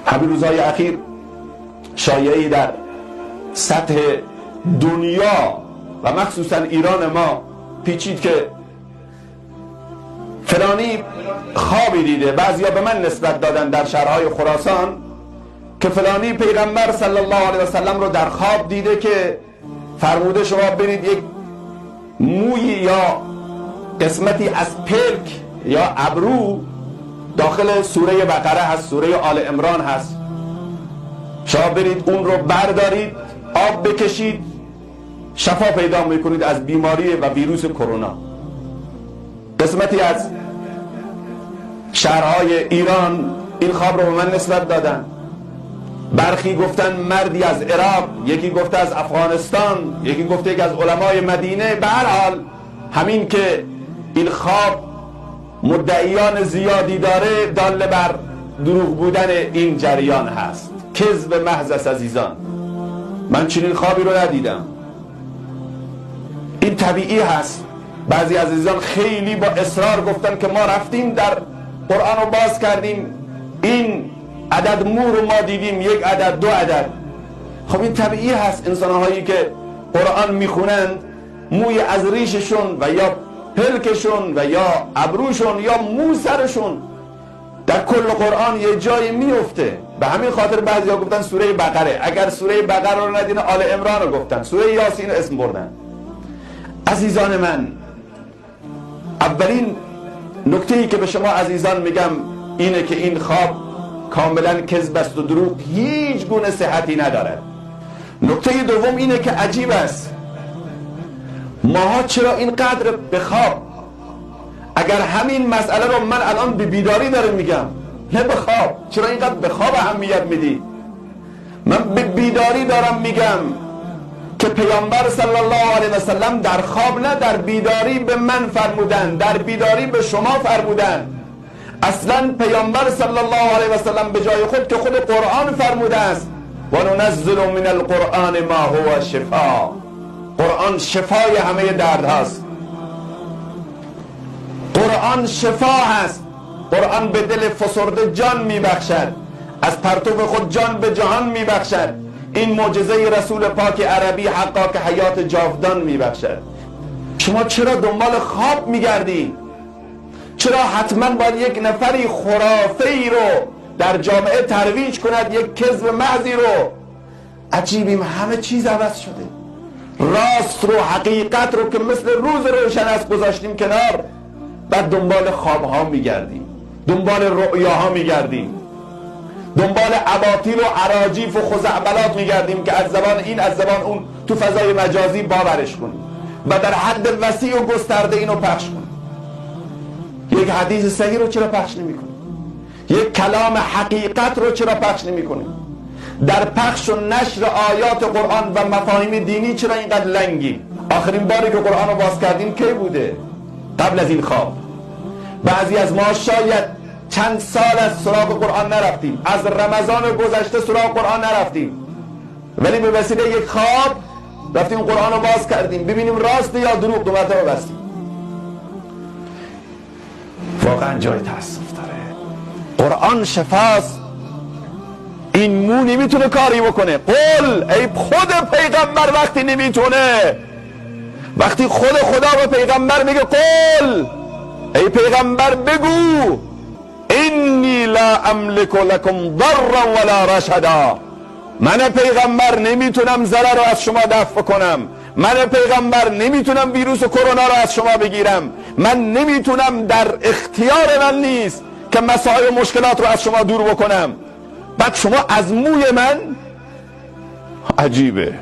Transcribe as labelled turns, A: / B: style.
A: همین روزهای اخیر شایعی در سطح دنیا و مخصوصا ایران ما پیچید که فلانی خوابی دیده. بعضیا به من نسبت دادن در شهرهای خراسان که فلانی پیغمبر صلی الله علیه وسلم رو در خواب دیده که فرموده شما برید یک موی یا قسمتی از پلک یا ابرو داخل سوره بقره هست، سوره آل عمران هست، شما برید اون رو بردارید، آب بکشید، شفا پیدا میکنید از بیماری و ویروس کرونا. قسمتی از شهرهای ایران این خواب رو به من نسبت دادن. برخی گفتن مردی از عراق، یکی گفته از افغانستان، یکی گفته یک از علمای مدینه. به هر حال همین که این خواب مدعیان زیادی داره دال بر دروغ بودن این جریان هست، کذب محض است عزیزان. من چنین خوابی رو ندیدم. این طبیعی هست. بعضی عزیزان خیلی با اصرار گفتن که ما رفتیم در قرآن رو باز کردیم، این عدد مو رو ما دیدیم، یک عدد، دو عدد. خب این طبیعی هست. انسانهایی که قرآن میخونند موی از ریششون و یا پلکشون و یا ابروشون یا مو سرشون در کل قرآن یه جایی میفته. به همین خاطر بعضیا گفتن سوره بقره. اگر سوره بقره رو ندین آل عمران رو گفتن، سوره یاسین اسم بردن. عزیزان من، اولین نکته‌ای که به شما عزیزان میگم اینه که این خواب کاملا کذب است و دروغ، هیچ گونه صحتی ندارد. نکته دوم اینه که عجیب است ماها چرا اینقدر به خواب، اگر همین مسئله رو من الان به بیداری دارم میگم نه به خواب، چرا اینقدر به خواب اهمیت میدی؟ من به بیداری دارم میگم که پیامبر صلی الله علیه وسلم در خواب نه در بیداری به من فرمودن، در بیداری به شما فرمودن. اصلا پیامبر صلی الله علیه وسلم به جای خود که خود قرآن فرموده است و ننزل من القرآن ما هو شفا. قرآن شفای همه درد هست. قرآن شفا هست. قرآن به دل فسرده جان میبخشد، از پرتو خود جان به جهان میبخشد. این معجزه رسول پاک عربی حقا که حیات جاودان میبخشد. شما چرا دنبال خواب میگردی؟ چرا حتما باید یک نفری خرافه‌ای رو در جامعه ترویج کند، یک کذب محضی رو؟ عجیبیم، همه چیز عوض شده. راست رو، حقیقت رو که مثل روز روشن است گذاشتیم کنار، بعد دنبال خوابها میگردیم، دنبال رؤیاها میگردیم، دنبال اباطیل و عراجیف و خزعبلات میگردیم که از زبان این از زبان اون تو فضای مجازی باورش کنیم و در حد وسیع و گسترده اینو پخش کنیم. یک حدیث صحیح رو چرا پخش نمی کنیم؟ یک کلام حقیقت رو چرا پخش نمی کنیم؟ در پخش و نشر آیات قرآن و مفاهیم دینی چرا اینقدر لنگی؟ آخرین باری که قرآن رو باز کردیم کی بوده؟ قبل از این خواب. بعضی از ما شاید چند سال از سراغ قرآن نرفتیم، از رمضان گذشته سراغ قرآن نرفتیم، ولی به وسیله یک خواب رفتیم قرآن رو باز کردیم ببینیم راست یا دروغ، دو مرتبه بستیم. واقعا جای تأسف داره. قرآن شفاست. این مو نمیتونه کاری بکنه. قل، ای خود پیغمبر وقتی نمیتونه، وقتی خود خدا به پیغمبر میگه قل، ای پیغمبر بگو انی لا املک لکم ضرا ولا رشدا، من پیغمبر نمیتونم ضرر رو از شما دفع کنم، من پیغمبر نمیتونم ویروس کرونا رو از شما بگیرم، من نمیتونم، در اختیار من نیست که مسائل و مشکلات رو از شما دور بکنم. بعد شما از موی من، عجیبه.